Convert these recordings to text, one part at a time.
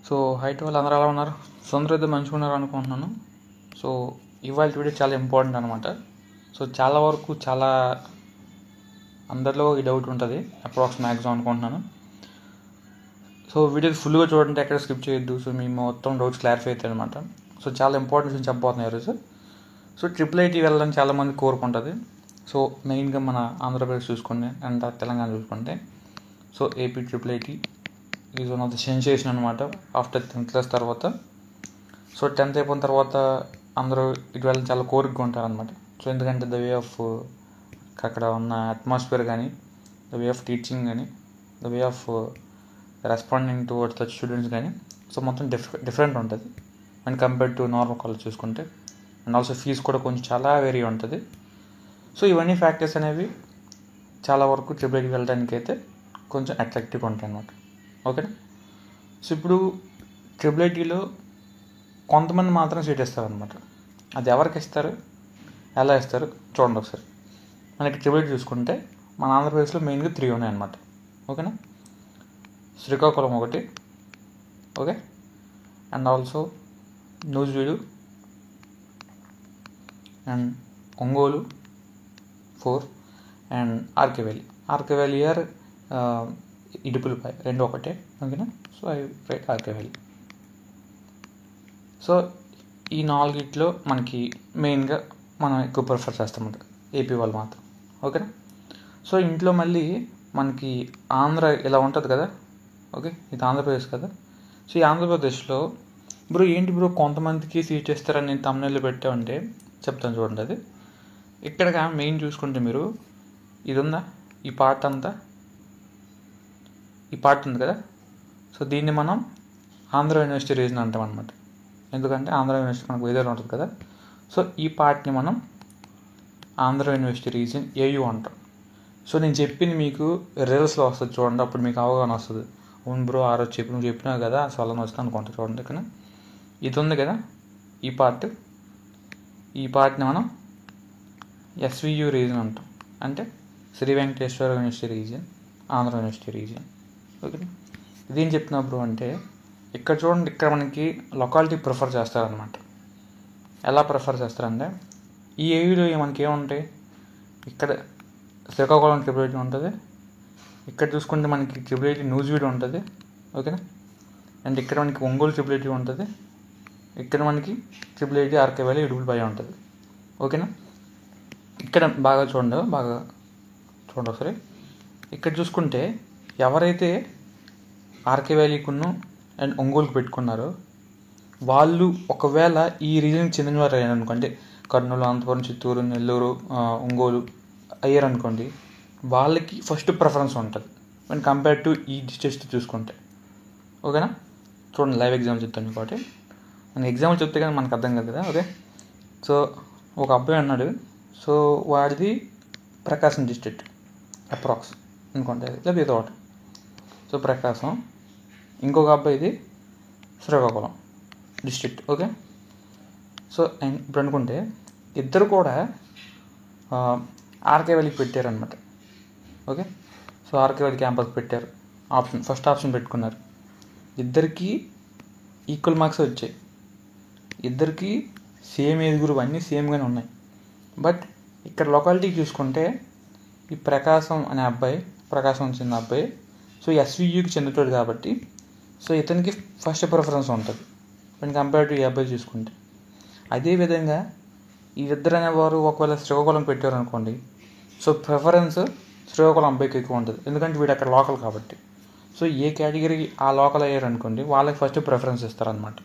So height వాళ్ళు అందరూ ఎలా ఉన్నారు? సో అందరూ అయితే మంచిగా ఉన్నారు అనుకుంటున్నాను. సో ఇవాళ వీడియో చాలా ఇంపార్టెంట్ అనమాట. సో చాలా వరకు అందరిలో ఈ డౌట్ ఉంటుంది, అప్రాక్స్ మ్యాక్సిమం అనుకుంటున్నాను. సో వీడియో ఫుల్గా చూడండి, ఎక్కడ స్కిప్ చేయొద్దు. సో మీ మొత్తం డౌట్స్ క్లారిఫై అవుతాయి అనమాట. సో చాలా ఇంపార్టెంట్ విషయం చెప్పబోతున్నాయి ఈరోజు. సో IIIT వెళ్ళాలని చాలామంది కోరుకుంటుంది. సో మెయిన్గా మన ఆంధ్రప్రదేశ్ చూసుకుంటే అండ్ తెలంగాణ చూసుకుంటే, so AP IIIT is one of the sensation అనమాట ఆఫ్టర్ 10th క్లాస్ తర్వాత. సో 10th అయిపోయిన తర్వాత అందరూ ఇటు వెళ్ళని చాలా కోరికగా ఉంటారనమాట. సో ఎందుకంటే ద వే ఆఫ్ అక్కడ ఉన్న అట్మాస్ఫియర్ కానీ, ద వే ఆఫ్ టీచింగ్ కానీ, the way of responding towards the students కానీ, సో మొత్తం డిఫరెంట్ ఉంటుంది and compared to normal college చూసుకుంటే. అండ్ ఆల్సో ఫీజు కూడా కొంచెం చాలా వేరీ ఉంటుంది. సో ఇవన్నీ ఫ్యాక్టర్స్ అనేవి చాలా వరకు IIIT వెళ్ళడానికి అయితే కొంచెం అట్రాక్టివ్గా ఉంటాయి అన్నమాట. ఓకేనా? సో ఇప్పుడు IIITలో కొంతమంది మాత్రం సీట్ ఇస్తారనమాట. అది ఎవరికి ఇస్తారు, ఎలా ఇస్తారు చూడండి ఒకసారి. మనకి IIIT చూసుకుంటే మన ఆంధ్రప్రదేశ్లో మెయిన్గా 3 ఉన్నాయన్నమాట. ఓకేనా? శ్రీకాకుళం ఒకటి, okay, and also Nuzvid and Ongole 4 and RK valley or Idupulapaya 2 ఒకటే. ఓకేనా? So I write RK valley. So ఈ 4 మనకి మెయిన్గా మనం ఎక్కువ ప్రిఫర్ చేస్తామంట ఏపీ వాళ్ళు మాత్రం. ఓకేనా? సో ఇంట్లో మళ్ళీ మనకి ఆంధ్ర ఇలా ఉంటుంది కదా. ఓకే, ఇది ఆంధ్రప్రదేశ్ కదా. సో ఈ ఆంధ్రప్రదేశ్లో ఏంటి కొంతమందికి సీట్ ఇస్తారని నేను తమ్ముళ్ళు పెట్టామంటే చెప్తాను చూడండి. అది ఇక్కడగా మెయిన్ చూసుకుంటే మీరు ఇది ఉందా, ఈ పార్ట్ ఉంది కదా. సో దీన్ని మనం ఆంధ్ర యూనివర్సిటీ రీజన్ అంటాం అనమాట. ఎందుకంటే ఆంధ్ర యూనివర్సిటీ మనకు వేరేలో ఉంటుంది కదా. సో ఈ పార్ట్ని మనం ఆంధ్ర యూనివర్సిటీ రీజన్ AU అంటాం. సో నేను చెప్పింది మీకు రీల్స్లో వస్తుంది చూడండి, అప్పుడు మీకు అవగాహన వస్తుంది. అవును ఆ రోజు నువ్వు చెప్పినావు కదా, సో అలా వస్తుంది అనుకుంటా. చూడండి ఇక్కడ ఇది ఉంది కదా, ఈ పార్ట్ని మనం SVU రీజన్ అంటాం. అంటే Sri Venkateswara university region, Andhra university region. Okay, ఇదేం చెప్తున్నా అంటే ఇక్కడ చూడండి, ఇక్కడ మనకి లొకాలిటీ ప్రిఫర్ చేస్తారనమాట. ఎలా ప్రిఫర్ చేస్తారంటే ఈ ఏరియాలో మనకి ఏముంటాయి, ఇక్కడ శ్రీకాకుళం IIIT ఉంటుంది, ఇక్కడ చూసుకుంటే మనకి IIIT నూజివీడు ఉంటుంది. ఓకేనా? అండ్ ఇక్కడ మనకి ఒంగోలు IIIT ఉంటుంది, ఇక్కడ మనకి IIIT ఆర్కే వ్యాలీ ఇడుపులపై ఉంటుంది. ఓకేనా? ఇక్కడ బాగా చూడండి ఒకసారి. ఇక్కడ చూసుకుంటే ఎవరైతే ఆర్కే వ్యాలీకును అండ్ ఒంగోలుకు పెట్టుకున్నారో వాళ్ళు ఒకవేళ ఈ రీజన్కి చెందినవారు అయ్యారనుకోండి, కర్నూలు, అనంతపురం, చిత్తూరు, నెల్లూరు, ఒంగోలు అయ్యారనుకోండి, వాళ్ళకి ఫస్ట్ ప్రిఫరెన్స్ ఉంటుంది when కంపేర్ టు ఈ డిస్ట్రిక్ట్స్ చూసుకుంటే. ఓకేనా? చూడండి, లైవ్ ఎగ్జాంపుల్ చెప్తాను. ఇంకోటి నేను ఎగ్జాంపుల్ చెప్తే కానీ మనకు అర్థం కాదు కదా. ఓకే, సో ఒక అబ్బాయి అన్నాడు. సో వాడిది ప్రకాశం డిస్ట్రిక్ట్ అప్రాక్స్ అనుకుంటే, లేదా ఏదో ఒకటి. సో ప్రకాశం, ఇంకొక అబ్బాయిది శ్రీకాకుళం డిస్ట్రిక్ట్. ఓకే, సో ఇప్పుడు అనుకుంటే ఇద్దరు కూడా ఆర్కే వ్యాలీకి పెట్టారనమాట. Okay, so RK valley campus పెట్టారు, ఫస్ట్ ఆప్షన్ పెట్టుకున్నారు. ఇద్దరికి ఈక్వల్ మార్క్స్ వచ్చాయి, ఇద్దరికి సేమ్ ఏజ్ గ్రూప్, అన్నీ సేమ్గానే ఉన్నాయి. బట్ ఇక్కడ లొకాలిటీ చూసుకుంటే ఈ ప్రకాశం అనే అబ్బాయి, ప్రకాశం చెందిన అబ్బాయి, సో SVUకి చెందుతాడు కాబట్టి సో ఇతనికి ఫస్ట్ ప్రిఫరెన్స్ ఉంటుంది when కంపేర్ టు ఈ అబ్బాయి చూసుకుంటే. అదేవిధంగా ఈ ఇద్దరు అనేవారు ఒకవేళ శ్రీకాకుళం పెట్టారు అనుకోండి, సో ప్రిఫరెన్స్ శ్రీకాకుళం అబ్బాయికి ఎక్కువ ఉంటుంది, ఎందుకంటే వీడు అక్కడ లోకల్ కాబట్టి. సో ఏ కేటగిరీ ఆ లోకల్ అయ్యారు అనుకోండి, వాళ్ళకి ఫస్ట్ ప్రిఫరెన్స్ ఇస్తారనమాట.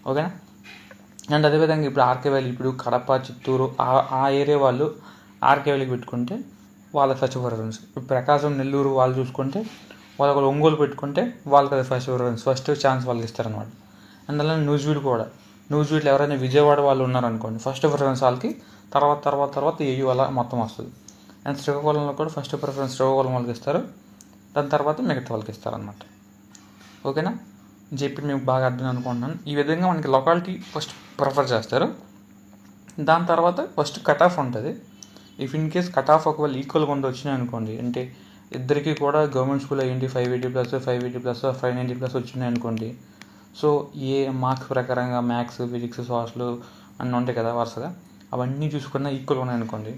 ఓకేనా? అండ్ అదేవిధంగా ఇప్పుడు ఆర్కే వ్యాలీ, ఇప్పుడు కడప, చిత్తూరు ఆ ఏరియా వాళ్ళు ఆర్కే వ్యాలీకి పెట్టుకుంటే వాళ్ళకి ఫస్ట్ ప్రిఫరెన్స్. ఇప్పుడు ప్రకాశం, నెల్లూరు వాళ్ళు చూసుకుంటే వాళ్ళకి ఒంగోలు పెట్టుకుంటే వాళ్ళకి అది ఫస్ట్ ప్రిఫరెన్స్, ఫస్ట్ ఛాన్స్ వాళ్ళకి ఇస్తారనమాట. అండ్ అలానే నూజివీడులో ఎవరైనా విజయవాడ వాళ్ళు ఉన్నారనుకోండి, ఫస్ట్ ప్రిఫరెన్స్ వాళ్ళకి, తర్వాత AU అలా మొత్తం వస్తుంది. అండ్ శ్రీకాకుళంలో కూడా ఫస్ట్ ప్రిఫరెన్స్ శ్రీకాకుళం వాళ్ళకి ఇస్తారు, దాని తర్వాత మిగతా వాళ్ళకి ఇస్తారనమాట. ఓకేనా? చెప్పి మీకు బాగా అర్థం అనుకుంటున్నాను. ఈ విధంగా మనకి లొకాలిటీ ఫస్ట్ ప్రిఫర్ చేస్తారు, దాని తర్వాత ఫస్ట్ కట్ ఆఫ్ ఉంటుంది. If in case cut off ఒకవేళ ఈక్వల్గా వచ్చినాయి అనుకోండి, అంటే ఇద్దరికి కూడా గవర్నమెంట్ స్కూల్ ఏంటి 580+, 580+, 590+ వచ్చినాయి అనుకోండి, సో ఏ మార్క్స్ ప్రకారంగా మ్యాథ్స్, ఫిజిక్స్, సోషల్ అన్నీ ఉంటాయి కదా వరుసగా, అవన్నీ చూసుకున్న ఈక్వల్ ఉన్నాయి అనుకోండి.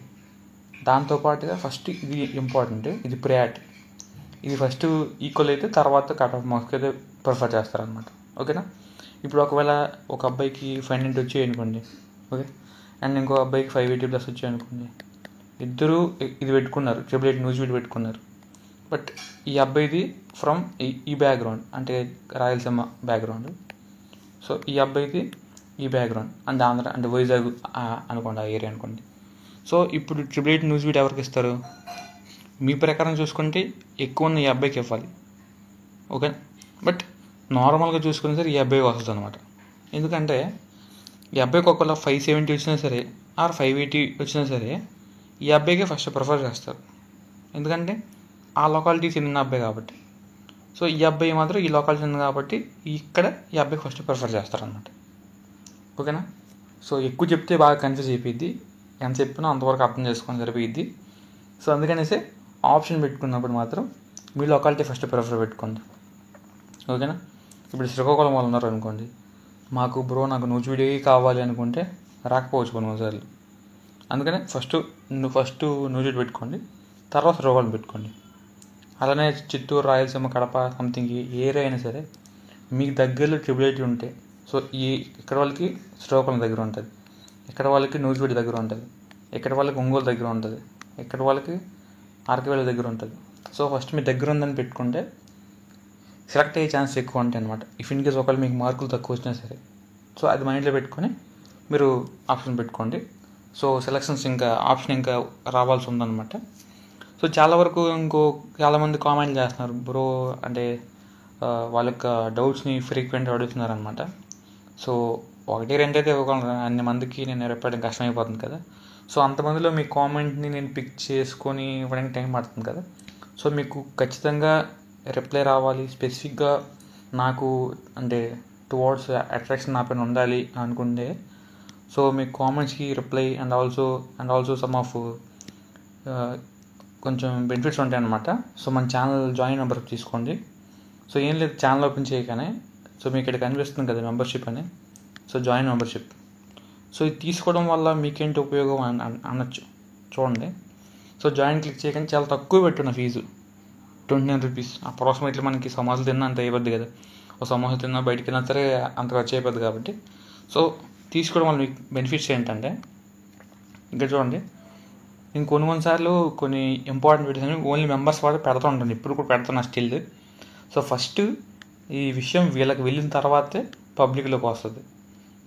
దాంతోపాటుగా ఫస్ట్ ఇది ఇంపార్టెంట్, ఇది ప్రయారిటీ. ఇది ఫస్ట్ ఈక్వల్ అయితే తర్వాత కట్ ఆఫ్ మార్క్స్కి అయితే ప్రిఫర్ చేస్తారనమాట. ఓకేనా. ఇప్పుడు ఒకవేళ ఒక అబ్బాయికి 590 వచ్చాయి అనుకోండి, ఓకే, అండ్ ఇంకో అబ్బాయికి 580+ వచ్చాయి అనుకోండి. ఇద్దరు ఇది పెట్టుకున్నారు, 888 న్యూస్ వీడ్ పెట్టుకున్నారు. బట్ ఈ అబ్బాయిది ఫ్రమ్ ఈ బ్యాక్గ్రౌండ్, అంటే రాయలసీమ బ్యాక్గ్రౌండ్. సో ఈ అబ్బాయిది ఈ బ్యాక్గ్రౌండ్ అంటే ఆంధ్ర, అంటే వైజాగ్ అనుకోండి, ఆ ఏరియా అనుకోండి. సో ఇప్పుడు 888 న్యూస్ వీడ్ ఎవరికి ఇస్తారు? మీ ప్రకారం చూసుకుంటే ఎక్కువ ఉన్న ఈ అబ్బాయికి ఇవ్వాలి. ఓకే. బట్ నార్మల్గా చూసుకున్నా సరే ఈ అబ్బాయికి వస్తుంది అనమాట. ఎందుకంటే ఈ అబ్బాయికి ఒకవేళ 570 వచ్చినా సరే ఆర్ 580 వచ్చినా సరే ఈ అబ్బాయికే ఫస్ట్ ప్రిఫర్ చేస్తారు. ఎందుకంటే ఆ లొకాలిటీ చెందిన అబ్బాయి కాబట్టి. సో ఈ అబ్బాయి మాత్రం ఈ లొకాలిటీ చెందింది కాబట్టి ఇక్కడ ఈ అబ్బాయికి ఫస్ట్ ప్రిఫర్ చేస్తారనమాట. ఓకేనా. సో ఎక్కువ చెప్తే బాగా కన్ఫ్యూజ్ అయిపోయింది, ఎంత చెప్పినా అంతవరకు అర్థం చేసుకొని సరిపోయిద్ది. సో అందుకనేసి ఆప్షన్ పెట్టుకున్నప్పుడు మాత్రం మీ లొకాలిటీ ఫస్ట్ ప్రిఫర్ పెట్టుకోండి. ఓకేనా. ఇప్పుడు శ్రీకాకుళం వాళ్ళు ఉన్నారు అనుకోండి, మాకు బ్రో నాకు న్యూస్ వీడియో కావాలి అనుకుంటే రాకపోవచ్చు కొన్నిసార్లు. అందుకనే ఫస్ట్ న్యూస్ వీడియో పెట్టుకోండి, తర్వాత శ్రీకాకుళం పెట్టుకోండి. అలానే చిత్తూరు, రాయలసీమ, కడప సంథింగ్ ఏ ఏరియా అయినా సరే మీకు దగ్గరలో 888 ఉంటే, సో ఇక్కడ వాళ్ళకి శ్రీకాకుళం దగ్గర ఉంటుంది, ఇక్కడ వాళ్ళకి న్యూస్ వీడియో దగ్గర ఉంటుంది, ఇక్కడ వాళ్ళకి ఒంగోలు దగ్గర ఉంటుంది, ఇక్కడ వాళ్ళకి ఆర్కేవేల దగ్గర ఉంటుంది. సో ఫస్ట్ మీ దగ్గర ఉందని పెట్టుకుంటే సెలెక్ట్ అయ్యే ఛాన్స్ ఎక్కువ ఉంటాయి అనమాట. ఇఫ్ ఇన్ కేస్ ఒకవేళ మీకు మార్కులు తక్కువ వచ్చినా సరే, సో అది మైండ్లో పెట్టుకొని మీరు ఆప్షన్ పెట్టుకోండి. సో సెలక్షన్స్ ఇంకా ఆప్షన్ ఇంకా రావాల్సి ఉందన్నమాట. సో చాలా వరకు చాలామంది కామెంట్ చేస్తున్నారు బ్రో, అంటే వాళ్ళ యొక్క డౌట్స్ని ఫ్రీక్వెంట్గా అడుగుతున్నారనమాట. సో 1-2 అయితే ఇవ్వగలను, అన్ని మందికి నేను చెప్పడం కష్టమైపోతుంది కదా. సో అంతమందిలో మీ కామెంట్ని నేను పిక్ చేసుకొని ఇవ్వడానికి టైం పడుతుంది కదా. సో మీకు ఖచ్చితంగా రిప్లై రావాలి, స్పెసిఫిక్గా నాకు అంటే టువర్డ్స్ అట్రాక్షన్ నా పైన ఉండాలి అనుకుంటే, సో మీ కామెంట్స్కి reply and also some of కొంచెం బెనిఫిట్స్ ఉంటాయి అన్నమాట. సో మన ఛానల్ జాయిన్ మెంబర్షిప్ తీసుకోండి. సో ఏం లేదు, ఛానల్ ఓపెన్ చేయగానే సో మీకు ఇక్కడ కనిపిస్తుంది కదా మెంబర్షిప్ అని, సో జాయిన్ మెంబర్షిప్. సో ఇది తీసుకోవడం వల్ల మీకేంటి ఉపయోగం అనొచ్చు. చూడండి, సో జాయిన్ క్లిక్ చేయగానే చాలా తక్కువ పెట్టున్న ఫీజు, 29 రూపీస్. అప్రాక్సిమేట్లీ మనకి సమోసాలు తిన్నా అంత అయిపోద్ది కదా, ఒక సమోసా తిన్నా బయటికి వెళ్ళినా సరే అంత ఖర్చు అయిపోద్ది కాబట్టి. సో తీసుకోవడం వల్ల మీకు బెనిఫిట్స్ ఏంటంటే, ఇంకా చూడండి, నేను కొన్నిసార్లు కొన్ని ఇంపార్టెంట్ వీడియోస్ అని ఓన్లీ మెంబర్స్ వాడు పెడుతూ ఉంటాను, ఇప్పుడు కూడా పెడుతున్నా స్టిల్. సో ఫస్ట్ ఈ విషయం వీళ్ళకి వెళ్ళిన తర్వాతే పబ్లిక్లోకి వస్తుంది.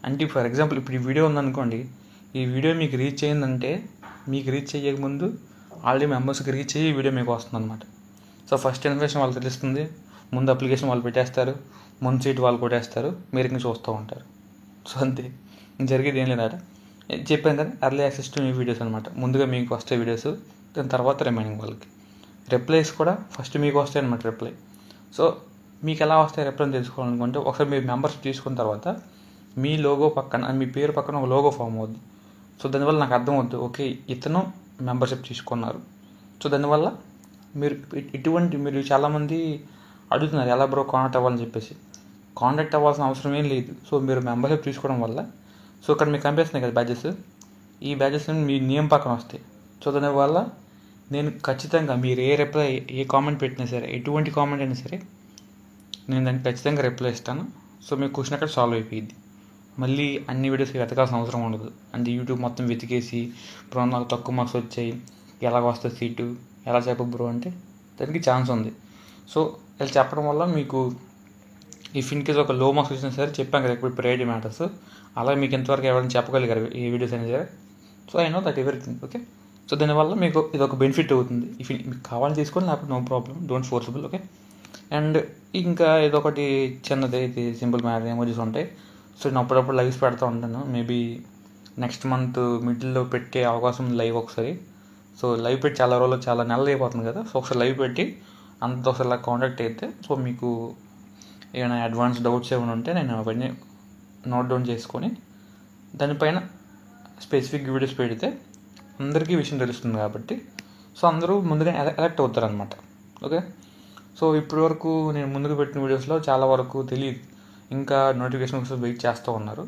అంటే ఫర్ ఎగ్జాంపుల్ ఇప్పుడు ఈ వీడియో ఉందనుకోండి, ఈ వీడియో మీకు రీచ్ అయ్యిందంటే మీకు రీచ్ అయ్యకముందు ఆల్రెడీ మెంబర్స్కి రీచ్ అయ్యి వీడియో మీకు వస్తుంది అనమాట. సో ఫస్ట్ ఇన్ఫర్మేషన్ వాళ్ళు తెలుస్తుంది, ముందు అప్లికేషన్ వాళ్ళు పెట్టేస్తారు, ముందు సీట్ వాళ్ళు కొట్టేస్తారు, మీరు ఇంకా చూస్తూ ఉంటారు. సో అంతే, జరిగేది ఏం లేదట. చెప్పాను కదా, early access to me videos అనమాట. ముందుగా మీకు వస్తాయి వీడియోస్, దాని తర్వాత రిమైనింగ్ వాళ్ళకి. రిప్లైస్ కూడా ఫస్ట్ మీకు వస్తాయి అనమాట రిప్లై. సో మీకు ఎలా వస్తాయి రిప్లై తెలుసుకోవాలనుకుంటే, ఒకసారి మీరు మెంబర్స్ తీసుకున్న తర్వాత మీ లోగో పక్కన, మీ పేరు పక్కన ఒక లోగో ఫామ్ అవుద్ది. సో దానివల్ల నాకు అర్థం అవుద్ది, ఓకే ఇతను మెంబర్షిప్ తీసుకున్నారు. సో దానివల్ల మీరు చాలామంది అడుగుతున్నారు ఎలా బ్రో కాంటాక్ట్ అవ్వాలని చెప్పేసి. కాంటాక్ట్ అవ్వాల్సిన అవసరం ఏం లేదు. సో మీరు మెంబర్షిప్ తీసుకోవడం వల్ల, సో ఇక్కడ మీకు కనిపిస్తున్నాయి కదా బ్యాచెస్, ఈ బ్యాచెస్ మీ నేమ్ పక్కన వస్తాయి. సో దానివల్ల నేను ఖచ్చితంగా మీరు ఏ కామెంట్ పెట్టినా సరే, ఎటువంటి కామెంట్ అయినా సరే, నేను దానికి ఖచ్చితంగా రిప్లై ఇస్తాను. సో మీ క్వశ్చన్ అక్కడ సాల్వ్ అయిపోయింది. మళ్ళీ అన్ని వీడియోస్కి వెతకాల్సిన అవసరం ఉండదు. అంటే యూట్యూబ్ మొత్తం వెతికేసి బ్రో నాకు తక్కువ మార్క్స్ వచ్చాయి, ఎలాగ వస్తుంది సీటు, ఎలా చెప్పు బ్రో అంటే దానికి ఛాన్స్ ఉంది. సో ఇలా చెప్పడం వల్ల మీకు ఇఫ్ ఇన్ కేస్ ఒక లో మార్క్స్ వచ్చినా సరే, చెప్పాను కదా ఇప్పుడు ప్రైవేట్ మ్యాటర్స్, అలా మీకు ఎంతవరకు ఎవరైనా చెప్పగలిగారు ఏ వీడియోస్ అయినా సరే. So I know that everything. Okay. So దానివల్ల మీకు ఇది ఒక బెనిఫిట్ అవుతుంది. ఇఫ్ మీకు కావాలని తీసుకొని, లేకపోతే no problem, don't forcible. Okay. And ఇంకా ఇదొకటి చిన్నది, ఇది సింపుల్ మ్యాటర్, ఎమోజీస్ ఉంటాయి. సో నేను అప్పుడప్పుడు లైవ్స్ పెడతా ఉంటాను. మేబీ నెక్స్ట్ మంత్ మిడిల్లో పెట్టే అవకాశం ఉంది లైవ్ ఒకసారి. సో లైవ్ పెట్టి చాలా రోజులు, చాలా నెలలు అయిపోతుంది కదా. సో ఒకసారి లైవ్ పెట్టి అంత ఒకసారి ఇలా కాంటాక్ట్ అయితే, సో మీకు ఏమైనా అడ్వాన్స్ డౌట్స్ ఏమైనా ఉంటే నేను అవన్నీ నోట్ డౌన్ చేసుకొని దానిపైన స్పెసిఫిక్ వీడియోస్ పెడితే అందరికీ విషయం తెలుస్తుంది కాబట్టి, సో అందరూ ముందుగా ఎలక్ట్ అవుతారు అనమాట. ఓకే. సో ఇప్పటి వరకు నేను ముందుకు పెట్టిన వీడియోస్లో చాలా వరకు తెలియదు ఇంకా నోటిఫికేషన్ కోసం వెయిట్ చేస్తూ ఉన్నారు.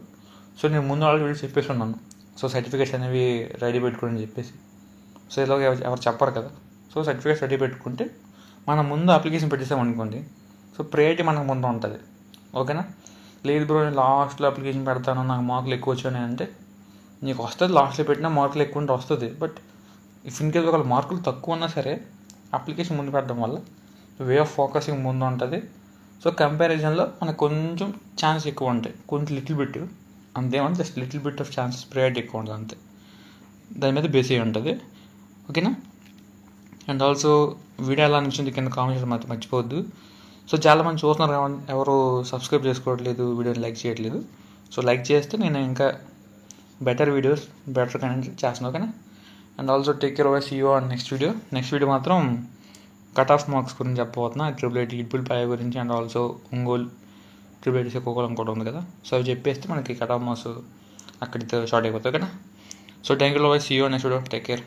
సో నేను ముందు ఆల్రెడీ వీడియో చెప్పేసి ఉన్నాను. సో సర్టిఫికేట్స్ అనేవి రెడీ పెట్టుకోండి చెప్పేసి. సో ఇలాగ ఎవరు చెప్పరు కదా. సో సర్టిఫికేట్స్ రెడీ పెట్టుకుంటే మనం ముందు అప్లికేషన్ పెట్టేసామనుకోండి, సో ప్రయారిటీ మనకు ముందు ఉంటుంది. ఓకేనా? లేదు బ్రో నేను లాస్ట్లో అప్లికేషన్ పెడతాను, నాకు మార్కులు ఎక్కువ వచ్చాయి అంటే నీకు వస్తుంది. లాస్ట్లో పెట్టినా మార్కులు ఎక్కువ ఉంటే వస్తుంది. బట్ ఇఫ్ ఇన్ కేస్ ఒకవేళ మార్కులు తక్కువ ఉన్నా సరే అప్లికేషన్ ముందు పెట్టడం వల్ల వే ఆఫ్ ఫోకసింగ్ ముందు ఉంటుంది. సో కంపారిజన్లో మనకు కొంచెం ఛాన్స్ ఎక్కువ ఉంటాయి, కొంచెం లిటిల్ బిట్ అంతేమంటే just little bit of chances priority ఎక్కువ ఉంటుంది అంతే. దాని మీద బేస్ అయ్యి ఉంటుంది. ఓకేనా? అండ్ ఆల్సో వీడియో ఎలా అనిపించింది కింద కామెంట్స్ మాత్రం మర్చిపోవద్దు. సో చాలామంది చూస్తున్నారు కాబట్టి ఎవరు సబ్స్క్రైబ్ చేసుకోవట్లేదు, వీడియోని లైక్ చేయట్లేదు. సో లైక్ చేస్తే నేను ఇంకా బెటర్ వీడియోస్ బెటర్ కంటెంట్ చేస్తాను. ఓకేనా? And also take care over, see you on next video మాత్రం కట్ ఆఫ్ మార్క్స్ గురించి చెప్పబోతున్నా. IIIT ఇడ్బుల్ పాయ గురించి and also Ongole IIIT Srikakulam కూడా ఉంది కదా. సో అవి చెప్పేస్తే మనకి కట్ ఆఫ్ మార్క్స్ అక్కడితో షార్ట్ అయిపోతాయి. ఓకేనా? So thank you, see you next video, take care.